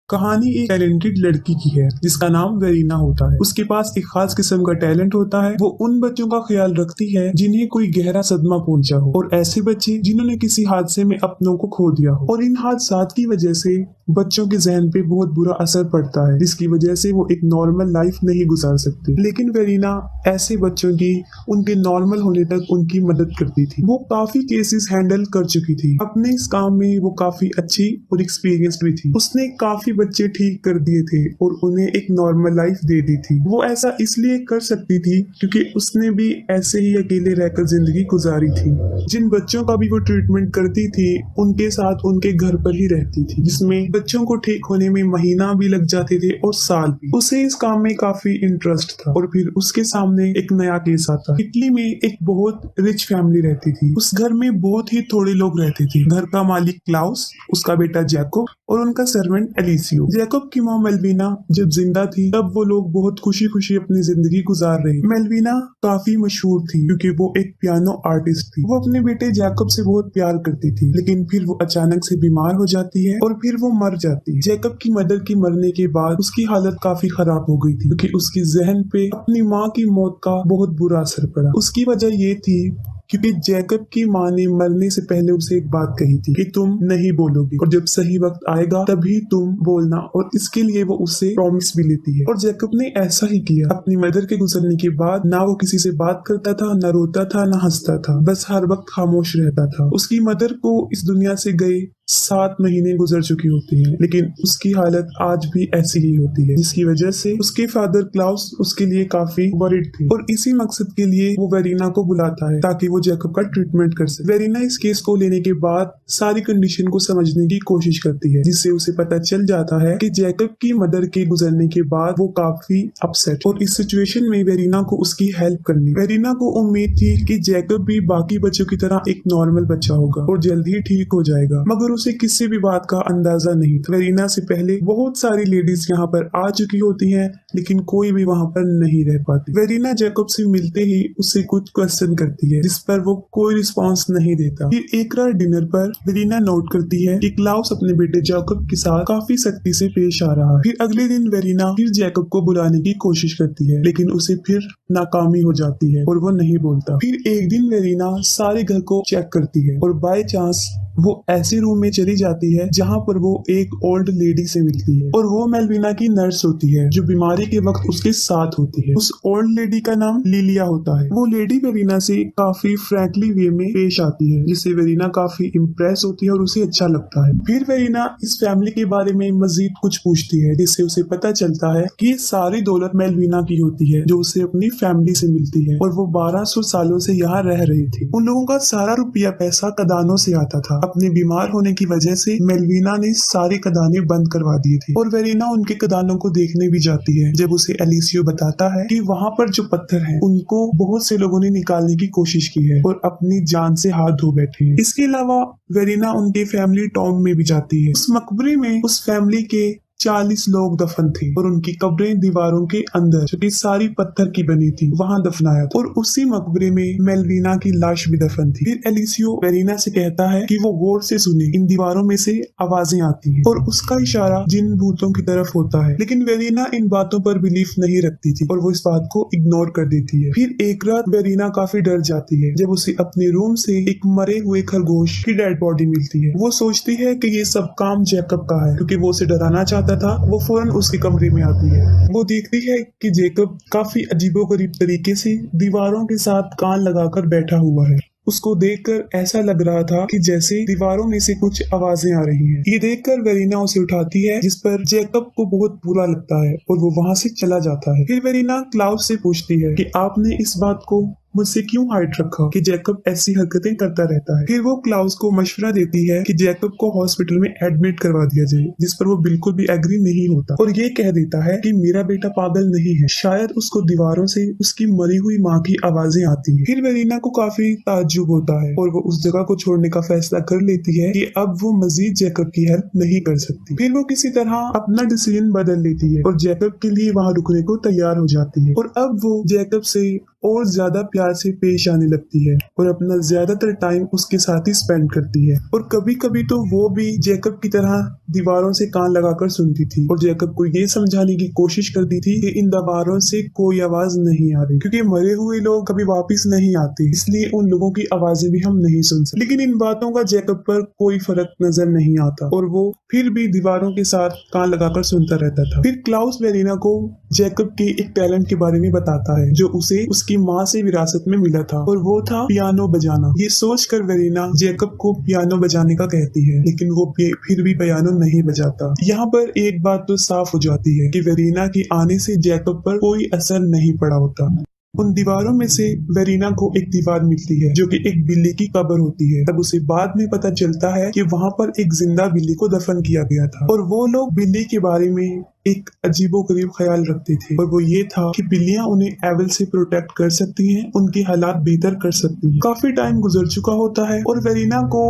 कहानी एक टैलेंटेड लड़की की है जिसका नाम वेरीना होता है। उसके पास एक खास किस्म का टैलेंट होता है। वो उन बच्चों का ख्याल रखती है जिन्हें कोई गहरा सदमा पहुंचा हो और ऐसे बच्चे जिन्होंने किसी हादसे में अपनों को खो दिया हो और इन हादसात की वजह से बच्चों के जहन पे बहुत बुरा असर पड़ता है, जिसकी वजह से वो एक नॉर्मल लाइफ नहीं गुजार सकते। लेकिन वेरीना ऐसे बच्चों की उनके नॉर्मल होने तक उनकी मदद करती थी। वो काफी केसेस हैंडल कर चुकी थी। अपने इस काम में वो काफी अच्छी और एक्सपीरियंस्ड भी थी। उसने काफी बच्चे ठीक कर दिए थे और उन्हें एक नॉर्मल लाइफ दे दी थी। वो ऐसा इसलिए कर सकती थी क्योंकि उसने भी ऐसे ही अकेले रहकर जिंदगी गुजारी थी। जिन बच्चों का भी वो ट्रीटमेंट करती थी उनके साथ उनके घर पर ही रहती थी, जिसमें बच्चों को ठीक होने में महीना भी लग जाते थे और साल भी। उसे इस काम में काफी इंटरेस्ट था और फिर उसके सामने एक नया केस आता। इटली में एक बहुत रिच फैमिली रहती थी। उस घर में बहुत ही थोड़े लोग रहते थे। घर का मालिक क्लाउस, उसका बेटा जैकब और उनका सर्वेंट एलिसियो। जैकब की माँ मेल्विना जब जिंदा थी तब वो लोग बहुत खुशी खुशी अपनी जिंदगी गुजार रहे। मेल्विना काफी मशहूर थी क्योंकि वो एक पियानो आर्टिस्ट थी। वो अपने बेटे जैकब से बहुत प्यार करती थी, लेकिन फिर वो अचानक से बीमार हो जाती है और फिर वो मर जाती है। जैकब की मदर की मरने के बाद उसकी हालत काफी खराब हो गई थी क्योंकि उसकी जहन पे अपनी माँ की मौत का बहुत बुरा असर पड़ा। उसकी वजह ये थी क्योंकि जैकब की माँ ने मरने से पहले उसे एक बात कही थी कि तुम नहीं बोलोगी और जब सही वक्त आएगा तभी तुम बोलना, और इसके लिए वो उससे प्रॉमिस भी लेती है। और जैकब ने ऐसा ही किया। अपनी मदर के गुजरने के बाद ना वो किसी से बात करता था, ना रोता था, ना हंसता था, बस हर वक्त खामोश रहता था। उसकी मदर को इस दुनिया से गए 7 महीने गुजर चुकी होती हैं, लेकिन उसकी हालत आज भी ऐसी ही होती है, जिसकी वजह से उसके फादर क्लाउस उसके लिए काफी वरीड थे और इसी मकसद के लिए वो वेरीना को बुलाता है ताकि वो जैकब का ट्रीटमेंट कर सके। वेरीना इस केस को लेने के बाद सारी कंडीशन को समझने की कोशिश करती है, जिससे उसे पता चल जाता है कि जैकब की मदर के गुजरने के बाद वो काफी अपसेट और इस सिचुएशन में वेरीना को उसकी हेल्प करनी। वेरीना को उम्मीद थी कि जैकब भी बाकी बच्चों की तरह एक नॉर्मल बच्चा होगा और जल्द ही ठीक हो जाएगा, मगर उसे किसी भी बात का अंदाजा नहीं था। वेरीना से पहले बहुत सारी लेडीज यहाँ पर आ चुकी होती हैं, लेकिन कोई भी वहाँ पर नहीं रह पाती। वेरीना जैकब से मिलते ही उससे कुछ क्वेश्चन करती है, जिस पर वो कोई रिस्पांस नहीं देता। फिर एक रात डिनर पर वेरीना नोट करती है कि क्लाउस अपने बेटे जैकब के साथ काफी सख्ती से पेश आ रहा है। फिर अगले दिन वेरीना फिर जैकब को बुलाने की कोशिश करती है, लेकिन उसे फिर नाकामी हो जाती है और वो नहीं बोलता। फिर एक दिन वेरीना सारे घर को चेक करती है और बाय चांस वो ऐसे रूम में चली जाती है जहाँ पर वो एक ओल्ड लेडी से मिलती है और वो मेल्विना की नर्स होती है जो बीमारी के वक्त उसके साथ होती है। उस ओल्ड लेडी का नाम लिलिया होता है। वो लेडी वेरीना से काफी फ्रैंकली वे में पेश आती है, जिससे वेरीना काफी इम्प्रेस होती है और उसे अच्छा लगता है। फिर वेरीना इस फैमिली के बारे में मजीद कुछ पूछती है, जिससे उसे पता चलता है कि ये सारी दौलत मेल्विना की होती है जो उसे अपनी फैमिली से मिलती है और वो 1200 सालों से यहाँ रह रही थी। उन लोगों का सारा रुपया पैसा कदानों से आता था। अपने बीमार होने की वजह से मेल्विना ने सारे कदाने बंद करवा दिए थे और वेरीना उनके कदानों को देखने भी जाती है। जब उसे एलिसियो बताता है कि वहाँ पर जो पत्थर हैं उनको बहुत से लोगों ने निकालने की कोशिश की है और अपनी जान से हाथ धो बैठे हैं। इसके अलावा वेरीना उनके फैमिली टॉम में भी जाती है। उस मकबरे में उस फैमिली के 40 लोग दफन थे और उनकी कब्रें दीवारों के अंदर जो कि सारी पत्थर की बनी थी वहां दफनाया था और उसी मकबरे में मेल्विना की लाश भी दफन थी। फिर एलिसियो वेरीना से कहता है कि वो गौर से सुने, इन दीवारों में से आवाजें आती हैं और उसका इशारा जिन भूतों की तरफ होता है। लेकिन वेरीना इन बातों पर बिलीफ नहीं रखती थी और वो इस बात को इग्नोर कर देती है। फिर एक रात वेरीना काफी डर जाती है जब उसे अपने रूम से एक मरे हुए खरगोश की डेड बॉडी मिलती है। वो सोचती है कि ये सब काम जैकब का है, क्योंकि वो उसे डराना चाहता था। वो फौरन उसके कमरे में आती है। वो देखती है कि जैकब काफी अजीबोगरीब तरीके से दीवारों के साथ कान लगाकर बैठा हुआ है। उसको देखकर ऐसा लग रहा था कि जैसे दीवारों में से कुछ आवाजें आ रही हैं। ये देखकर वेरीना उसे उठाती है, जिस पर जैकब को बहुत बुरा लगता है और वो वहाँ से चला जाता है। फिर वेरीना क्लाउस से पूछती है कि आपने इस बात को मुझसे क्यों हाइड रखा कि जैकब ऐसी हरकतें करता रहता है। फिर वो क्लाउस को मशवरा देती है कि जैकब को हॉस्पिटल में एडमिट करवा दिया जाए, जिस पर वो बिल्कुल भी एग्री नहीं होता और ये कह देता है कि मेरा बेटा पागल नहीं है, शायद उसको दीवारों से उसकी मरी हुई माँ की आवाजें आती है। फिर वेरीना को काफी ताज्जुब होता है और वो उस जगह को छोड़ने का फैसला कर लेती है कि अब वो मजीद जैकब की हेल्प नहीं कर सकती। फिर वो किसी तरह अपना डिसीजन बदल लेती है और जैकब के लिए वहाँ रुकने को तैयार हो जाती है और अब वो जैकब से और ज्यादा प्यार से पेश आने लगती है और अपना ज्यादातर टाइम उसके साथ ही स्पेंड करती है। और कभी कभी तो वो भी जैकब की तरह दीवारों से कान लगाकर सुनती थी और जैकब को ये समझाने की कोशिश करती थी कि इन दीवारों से कोई आवाज नहीं आ रही, क्योंकि मरे हुए लोग कभी वापस नहीं आते, इसलिए उन लोगों की आवाजें भी हम नहीं सुन सकते। लेकिन इन बातों का जैकब पर कोई फर्क नजर नहीं आता और वो फिर भी दीवारों के साथ कान लगाकर सुनता रहता था। फिर क्लाउस वेरीना को जैकब के एक टैलेंट के बारे में बताता है जो उसे उसकी माँ से विरासत में मिला था, और वो था पियानो बजाना। ये सोचकर वेरीना जैकब को पियानो बजाने का कहती है, लेकिन वो फिर भी पियानो नहीं बजाता। यहाँ पर एक बात तो साफ हो जाती है कि वेरीना के आने से जैकब पर कोई असर नहीं पड़ा होता। उन दीवारों में से वेरीना को एक दीवार मिलती है जो कि एक बिल्ली की कब्र होती है। तब उसे बाद में पता चलता है कि वहाँ पर एक जिंदा बिल्ली को दफन किया गया था, और वो लोग बिल्ली के बारे में एक अजीबोगरीब ख्याल रखते थे, और वो ये था कि बिल्लियां उन्हें एविल से प्रोटेक्ट कर सकती हैं, उनके हालात बेहतर कर सकती हैं। काफी टाइम गुजर चुका होता है और वेरीना को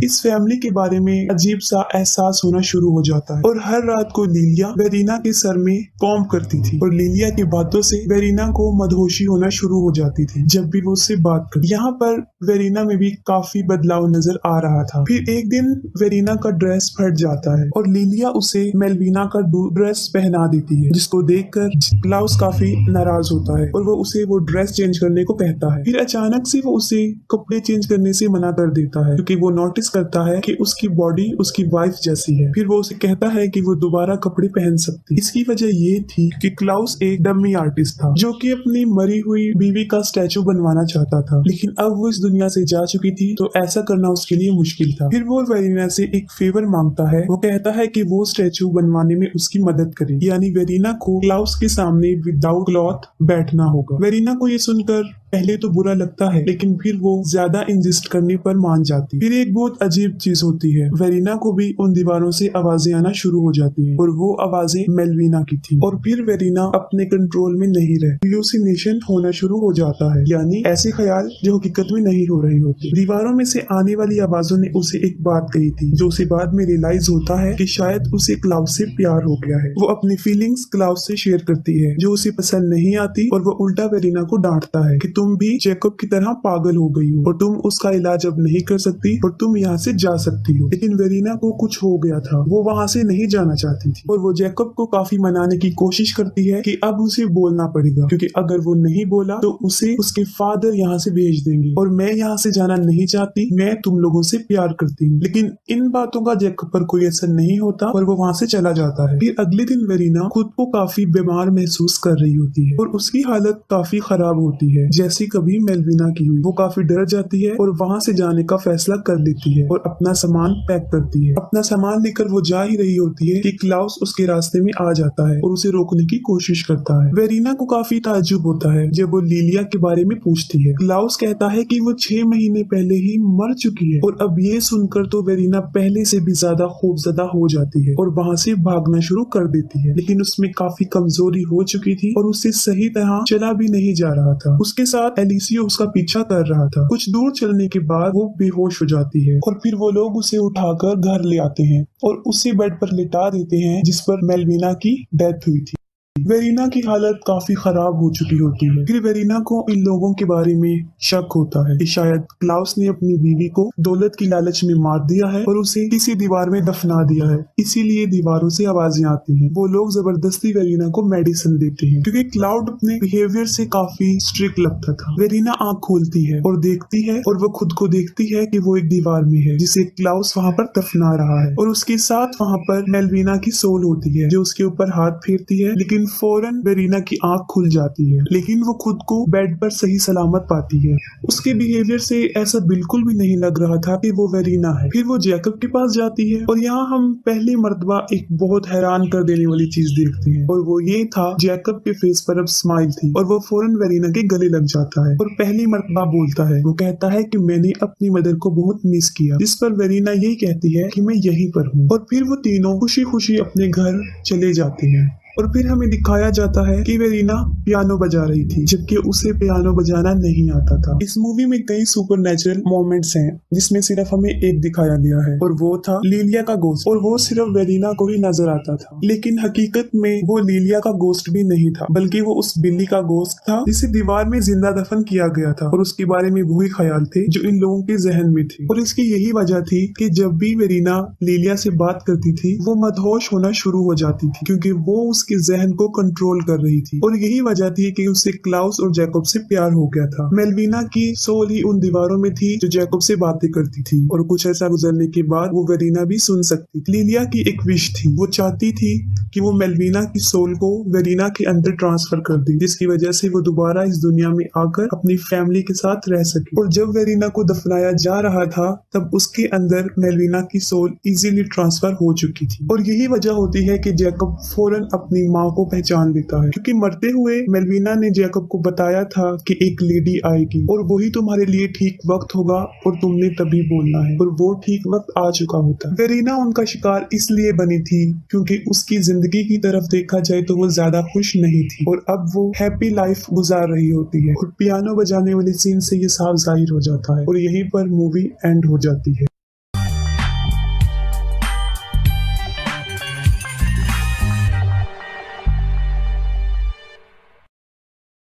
इस फैमिली के बारे में अजीब सा एहसास होना शुरू हो जाता है, और हर रात को लिलिया वेरीना के सर में कॉम्ब करती थी, और लिलिया की बातों से वेरीना को मदहोशी होना शुरू हो जाती थी जब भी वो उससे बात करती। यहाँ पर वेरीना में भी काफी बदलाव नजर आ रहा था। फिर एक दिन वेरीना का ड्रेस फट जाता है और लिलिया उसे मेलविना का ड्रेस पहना देती है, जिसको देखकर क्लाउस काफी नाराज होता है और वो उसे वो ड्रेस चेंज करने को कहता है। फिर अचानक से वो उसे कपड़े चेंज करने से मना कर देता है, क्योंकि वो नोटिस करता है कि उसकी बॉडी उसकी वाइफ जैसी है। फिर वो उसे कहता है कि वो दोबारा कपड़े पहन सकती। इसकी वजह ये थी कि क्लाउस एक डमी आर्टिस्ट था जो कि अपनी मरी हुई बीवी का स्टैचू बनवाना चाहता था, लेकिन अब वो इस दुनिया से जा चुकी थी तो ऐसा करना उसके लिए मुश्किल था। फिर वो वेरीना से एक फेवर मांगता है। वो कहता है कि वो स्टैचू बनवाने में उसकी मदद करे, यानी वेरीना को क्लाउस के सामने विदाउट क्लॉथ बैठना होगा। वेरीना को ये सुनकर पहले तो बुरा लगता है, लेकिन फिर वो ज्यादा इंजिस्ट करने पर मान जाती। फिर एक बहुत अजीब चीज होती है, वेरीना को भी उन दीवारों से आवाजें आना शुरू हो जाती हैं, और वो आवाजें मेलविना की थी। और फिर वेरीना अपने कंट्रोल में नहीं रह, हेलुसिनेशन होना शुरू हो जाता है, यानी ऐसे ख्याल जो हकीकत में नहीं हो रहे होते। दीवारों में से आने वाली आवाजों ने उसे एक बात कही थी जो उसे बाद में रियलाइज होता है कि शायद उसे क्लाउस से प्यार हो गया है। वो अपनी फीलिंग्स क्लाउस से शेयर करती है जो उसे पसंद नहीं आती, और वो उल्टा वेरीना को डांटता है कि तुम भी जैकब की तरह पागल हो गई हो और तुम उसका इलाज अब नहीं कर सकती और तुम यहाँ से जा सकती हो। लेकिन वेरीना को कुछ हो गया था, वो वहाँ से नहीं जाना चाहती थी, और वो जैकब को काफी मनाने की कोशिश करती है कि अब उसे बोलना पड़ेगा, क्योंकि अगर वो नहीं बोला तो उसे उसके फादर यहाँ से भेज देंगे, और मैं यहाँ से जाना नहीं चाहती, मैं तुम लोगों से प्यार करती हूँ। लेकिन इन बातों का जैकब पर कोई असर नहीं होता और वो वहाँ से चला जाता है। फिर अगले दिन वेरीना खुद को काफी बीमार महसूस कर रही होती है और उसकी हालत काफी खराब होती है, जैसी कभी मेलविना की हुई। वो काफी डर जाती है और वहाँ से जाने का फैसला कर लेती है और अपना सामान पैक करती है। अपना सामान लेकर वो जा ही रही होती है कि क्लाउस उसके रास्ते में आ जाता है और उसे रोकने की कोशिश करता है। वेरीना को काफी ताज्जुब होता है जब वो लिलिया के बारे में पूछती है। क्लाउस कहता है कि वो 6 महीने पहले ही मर चुकी है, और अब ये सुनकर तो वेरीना पहले से भी ज्यादा खौफजदा हो जाती है और वहाँ से भागना शुरू कर देती है। लेकिन उसमें काफी कमजोरी हो चुकी थी और उससे सही तरह चला भी नहीं जा रहा था। उसके साथ एलिसियो उसका पीछा कर रहा था। कुछ दूर चलने के बाद वो बेहोश हो जाती है और फिर वो लोग उसे उठाकर घर ले आते हैं और उसे बेड पर लिटा देते हैं जिस पर मेलविना की डेथ हुई थी। वेरीना की हालत काफी खराब हो चुकी होती है। फिर वेरीना को इन लोगों के बारे में शक होता है कि शायद क्लाउस ने अपनी बीवी को दौलत की लालच में मार दिया है और उसे किसी दीवार में दफना दिया है, इसीलिए दीवारों से आवाजें आती हैं। वो लोग जबरदस्ती वेरीना को मेडिसिन देते हैं क्योंकि क्लाउड अपने बिहेवियर से काफी स्ट्रिक्ट लगता था। वेरीना आंख खोलती है और देखती है, और वो खुद को देखती है कि वो एक दीवार में है जिसे क्लाउस वहाँ पर दफना रहा है, और उसके साथ वहाँ पर मेलविना की सोल होती है जो उसके ऊपर हाथ फेरती है। लेकिन फौरन वेरीना की आंख खुल जाती है, लेकिन वो खुद को बेड पर सही सलामत पाती है। उसके बिहेवियर से ऐसा बिल्कुल भी नहीं लग रहा था कि वो वेरीना है। फिर वो जैकब के पास जाती है और यहाँ हम पहली मर्तबा एक बहुत हैरान कर देने वाली चीज देखते हैं, और वो ये था जैकब के फेस पर अब स्माइल थी और वो फौरन वेरीना के गले लग जाता है और पहली मर्तबा बोलता है। वो कहता है कि मैंने अपनी मदर को बहुत मिस किया, जिस पर वेरीना यही कहती है कि मैं यहीं पर हूँ। और फिर वो तीनों खुशी खुशी अपने घर चले जाते हैं और फिर हमें दिखाया जाता है कि वेरीना पियानो बजा रही थी, जबकि उसे पियानो बजाना नहीं आता था। इस मूवी में कई सुपरनेचुरल मोमेंट्स हैं, जिसमें सिर्फ हमें एक दिखाया गया है और वो था लिलिया का गोश्त, और वो सिर्फ वेरीना को ही नजर आता था। लेकिन हकीकत में वो लिलिया का गोश्त भी नहीं था, बल्कि वो उस बिल्ली का गोश्त था जिसे दीवार में जिंदा दफन किया गया था, और उसके बारे में वही ख्याल थे जो इन लोगों के जहन में थे। और इसकी यही वजह थी कि जब भी वेरीना लिलिया से बात करती थी वो मदहोश होना शुरू हो जाती थी, क्योंकि वो उसके जहन को कंट्रोल कर रही थी। और यही वजह थी कि उसे क्लाउस और जैकब से प्यार हो गया था। मेलविना की सोल ही उन दीवारों में थी जो जैकब से बातें करती थी, और कुछ ऐसा गुजरने के बाद वो वेरीना भी सुन सकती थी। लिलिया की एक विश थी, वो चाहती थी कि वो मेलविना की सोल को वेरीना के अंदर ट्रांसफर कर दी, जिसकी वजह से वो दोबारा इस दुनिया में आकर अपनी फैमिली के साथ रह सके। और जब वेरीना को दफनाया जा रहा था तब उसके अंदर मेलविना की सोल इजीली ट्रांसफर हो चुकी थी। और यही वजह होती है कि जैकब फौरन अपनी माँ को पहचान लेता है, क्योंकि मरते हुए मेलविना ने जैकब को बताया था कि एक लेडी आएगी और वही तुम्हारे लिए ठीक वक्त होगा और तुमने तभी बोलना है, और वो ठीक वक्त आ चुका होता है। वेरीना उनका शिकार इसलिए बनी थी क्योंकि उसकी जिंदगी की तरफ देखा जाए तो वो ज्यादा खुश नहीं थी, और अब वो हैप्पी लाइफ गुजार रही होती है। और पियानो बजाने वाले सीन से ये साफ जाहिर हो जाता है, और यहीं पर मूवी एंड हो जाती है।